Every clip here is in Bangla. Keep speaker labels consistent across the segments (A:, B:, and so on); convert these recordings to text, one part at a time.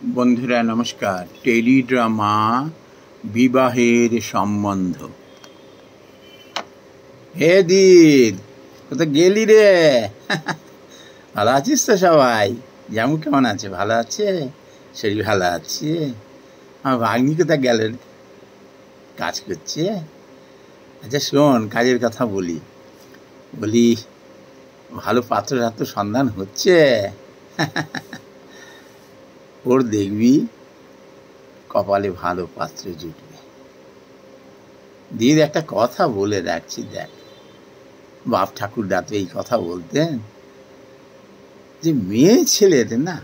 A: বন্ধুরা নমস্কার। টেলিড্রামা বিবাহের সম্বন্ধ। হে দিদ, কোথায় গেলি রে? ভালো আছিস তো? সবাই জামু কেমন আছে? ভালো আছে? শরীর ভালো আছে? আমার ভাগ্নি কোথায় গেল? কাজ করছে? আচ্ছা শোন, কাজের কথা বলি ভালো পাত্র সন্ধান হচ্ছে। ওর দেখবি কপালে ভালো পাত্র জুটবে। দিদি একটা কথা বলে রাখছি, দেখ, বাপ ঠাকুরদা তো এই কথা বলতেন যে মেয়ে ছেলের না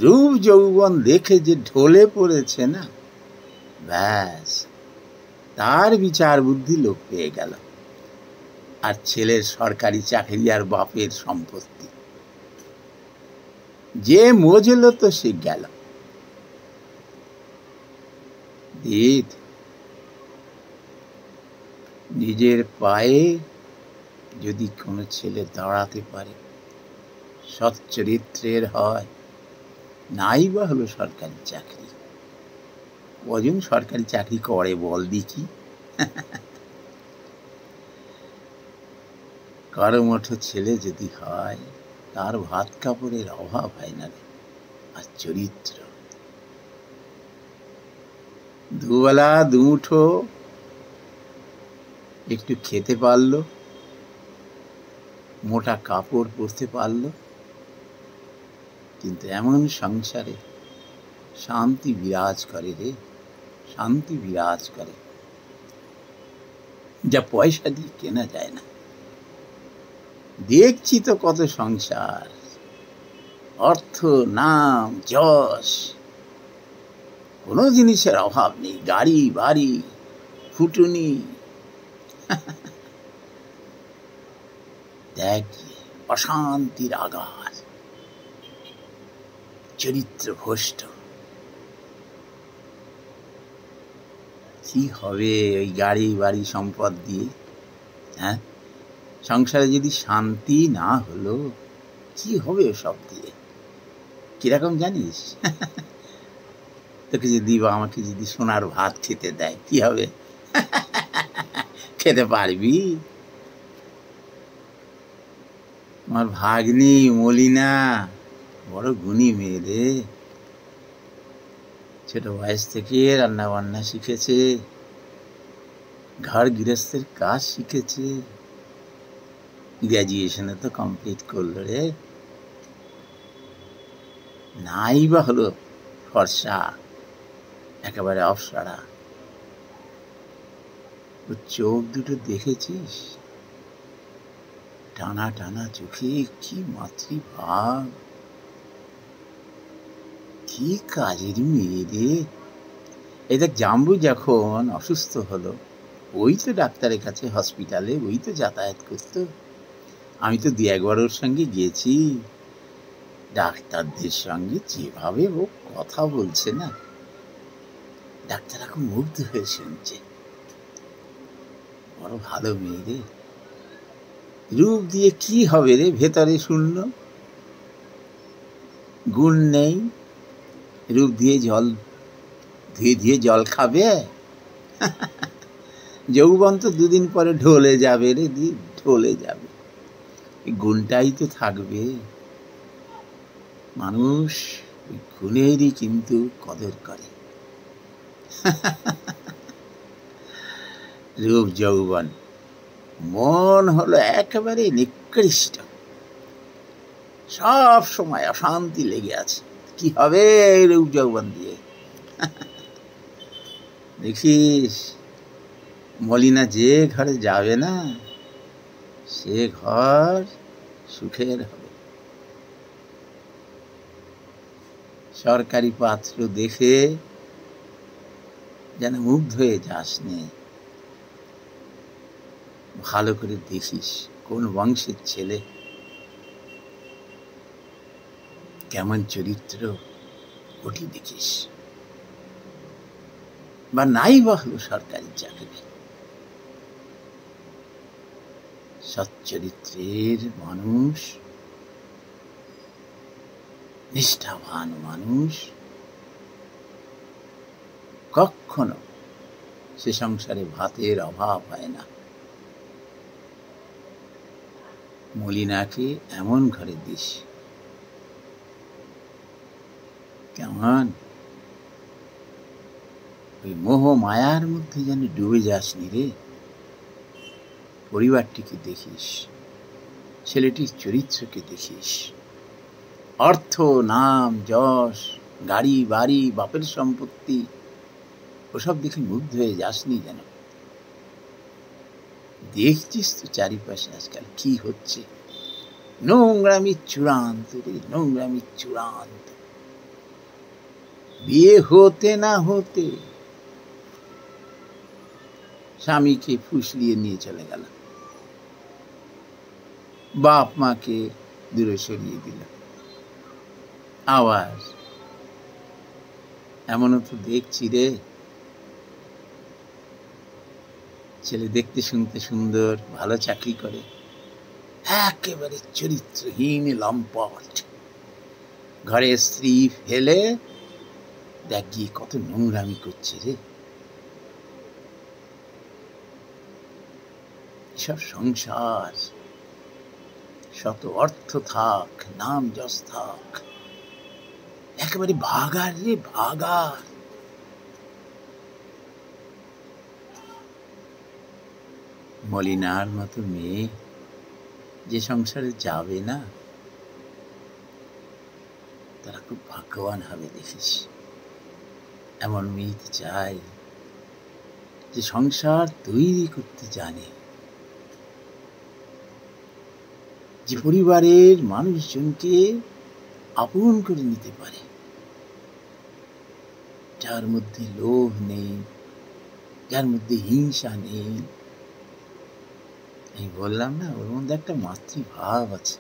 A: রূপ যৌবন দেখে যে ঢলে পড়েছে না, ব্যাস তার বিচার বুদ্ধি লোক পেয়ে গেল। আর ছেলের সরকারি চাকরি আর বাপের সম্পত্তি যে মজল তো সে গেল। দিদ, নিজের পায়ে যদি কোনো ছেলে দাঁড়াতে পারে, সৎ চরিত্রের হয়, নাই বা হলো সরকারি চাকরি। কজন সরকারি চাকরি করে বল দেখি? কারোমঠ ছেলে যদি হয়, তার ভাত কাপড়ের অভাব হয় না রে। আর চরিত্র, দুবেলা দুমুঠো একটু খেতে পারলো, মোটা কাপড় পরতে পারলো, কিন্তু এমন সংসারে শান্তি বিরাজ করে রে, শান্তি বিরাজ করে, যা পয়সা দিয়ে কেনা যায় না। দেখছি তো কত সংসার, অর্থ, নাম, যশ, কোনো জিনিসের অভাব নেই, গাড়ি বাড়ি, ফুটুনি। দেখ, অশান্তির আগার, চরিত্র ভ্রষ্ট। কি হবে ওই গাড়ি বাড়ি সম্পদ দিয়ে? হ্যাঁ, সংসারে যদি শান্তি না হলো, কি হবে ওসব দিয়ে? কিরকম জানিস? তোকে যদি বা আমাকে যদি সোনার ভাত খেতে দেয়, কি হবে? খেতে পারবি? আমার ভাগ্নি মলিনা বড় গুণী মেয়ে রে। ছোট বয়স থেকে রান্না বান্না শিখেছে, ঘর গৃহস্থের কাজ শিখেছে, গ্র্যাজুয়েশনে তো কমপ্লিট করলো রে। নাই বা হলো ফর্সা, একেবারে অপসরা। ওর চোখ দুটো দেখেছিস? টানা টানা চোখে কি মাতৃভাব, কি কাজের মেয়ে রে। এই দেখ, জাম্বু যখন অসুস্থ হলো, ওই তো ডাক্তারের কাছে হসপিটালে ওই তো যাতায়াত করতো। আমি তো 2-1 ওর সঙ্গে গিয়েছি। ডাক্তারদের সঙ্গে যেভাবে ও কথা বলছে না, ডাক্তার এখন মুগ্ধ হয়ে শুনছে। বড় ভালো মেয়ে রে। রূপ দিয়ে কি হবে রে? ভেতরে শূন্য, গুণ নেই। রূপ দিয়ে জল ধুয়ে জল খাবে? যৌবন তো 2 দিন পরে ঢলে যাবে রে, ঢলে যাবে। গুণটাই তো থাকবে। মানুষ ওই গুণেরই কিন্তু কদর করে। রূপ যৌবন, মন হলো একেবারে নিকৃষ্ট, সব সময় অশান্তি লেগে আছে। কি হবে রূপ যৌবন দিয়ে? দেখিস, মলিনা যে ঘরে যাবে না, সে ঘর সুখের হবে। সরকারি পাত্র দেখে যেন মুগ্ধ হয়ে যাস নে। ভালো করে দেখিস কোন বংশের ছেলে, কেমন চরিত্র, ওটি দেখিস। বা নাই বা হলো সরকারি চাকরি, সচ্চরিত্রের মানুষ, নিষ্ঠাবান মানুষ, কখনো সে সংসারে ভাতের অভাব হয় না। মলিনাকে এমন ঘরে দিস, কেমন ওই মোহ মায়ার মধ্যে যেন ডুবে যাসনি রে। পরিবারটিকে দেখিস, ছেলেটির চরিত্রকে দেখিস, অর্থ, নাম, যশ, গাড়ি বাড়ি, বাপের সম্পত্তি, ওসব দেখে মুগ্ধ হয়ে যাসনি যেন। দেখছিস তো চারিপাশে আজকাল কি হচ্ছে, নোংরামি চূড়ান্ত রে, নোংরামি চূড়ান্ত। বিয়ে হতে না হতে স্বামীকে ফুসলিয়ে নিয়ে চলে গেল, বাপ মাকে দূরে সরিয়ে দিল। আবার এমনও তো দেখছি রে, ছেলে দেখতে শুনতে সুন্দর, ভালো চাকরি করে, একেবারে চরিত্রহীন লম্পট, ঘরে স্ত্রী ফেলে দেখ গিয়ে কত নোংরামি করছে রে। এসব সংসার, শত অর্থ থাক, নাম যশ থাক, একেবারে ভাগার রে, ভাগার। মলিনার মতো মেয়ে যে সংসারে যাবে না, তারা খুব ভাগ্যবান হবে দেখিস। এমন মেয়ে চাই যে সংসার তৈরি করতে জানে, যে পরিবারের মানুষজনকে আপন করে নিতে পারে, যার মধ্যে লোভ নেই, যার মধ্যে হিংসা নেই। আমি বললাম না, ওর মধ্যে একটা মাতৃভাব আছে।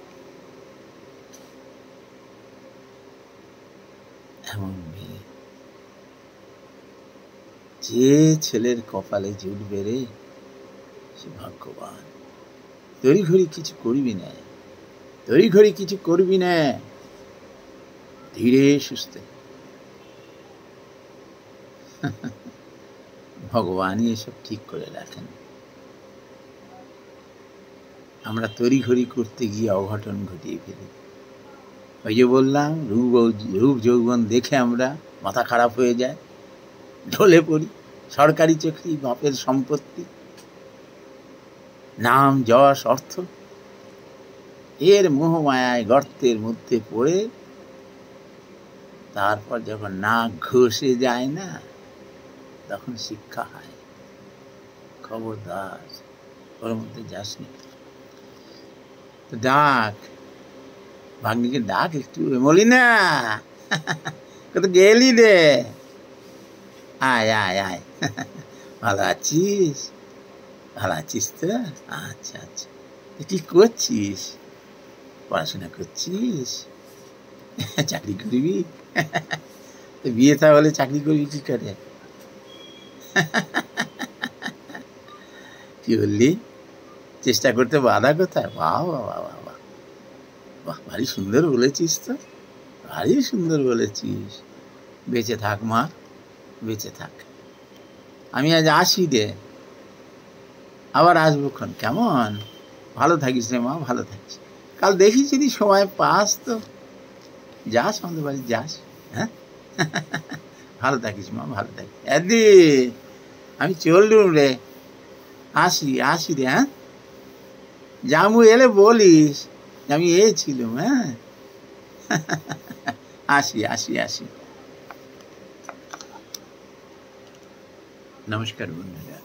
A: এমন মেয়ে যে ছেলের কপালে জুটবে রে, সে ভাগ্যবান। তড়িঘড়ি কিছু করবি না, তড়িঘড়ি কিছু করবি না, ধীরে সুস্থে। ভগবানই এসব ঠিক করে রাখেন। আমরা তড়িঘড়ি করতে গিয়ে অঘটন ঘটিয়ে ফেলি। ওই যে বললাম, রূপ যৌবন দেখে আমরা মাথা খারাপ হয়ে যায়, ঢলে পড়ি। সরকারি চাকরি, বাপের সম্পত্তি, নাম যশ অর্থ, এর মোহমায়ায় গর্তের মধ্যে পড়ে তারপর যখন নাক ঘষে যায় না, তখন শিক্ষা হয়, খবরদার ওর মধ্যে যাসনি। তো ডাক ভাগ্নিকে, ডাক একটু, মলিনা কত গেলি রে, আয় আয় আয়। ভালো আছিস? ভালো আছিস তো? আচ্ছা আচ্ছা। কি করছিস? পড়াশোনা করছিস? চাকরি করবি? বিয়ে থা হলে চাকরি করবি কি করে? কি বললি? চেষ্টা করতে বাধা কোথায়? বাহ বাহ বাহ বাহ বাহ, ভারী সুন্দর বলেছিস তো, ভারী সুন্দর বলেছিস। বেঁচে থাক মা, বেঁচে থাক। আমি আজ আসি রে, আবার আসবো ক্ষণ, কেমন? ভালো থাকিস রে মা, ভালো থাকিস। কাল দেখি যদি সময় পাস তো যাস আমাদের বাড়ি, যাস। হ্যাঁ, ভালো থাকিস মা, ভালো থাকিস। এদি আমি চললুম রে, আসি আসি রে। হ্যাঁ, জামু এলে বলিস আমি এ ছিলুম। হ্যাঁ, আসি আসি আসি। নমস্কার বন্ধুরা।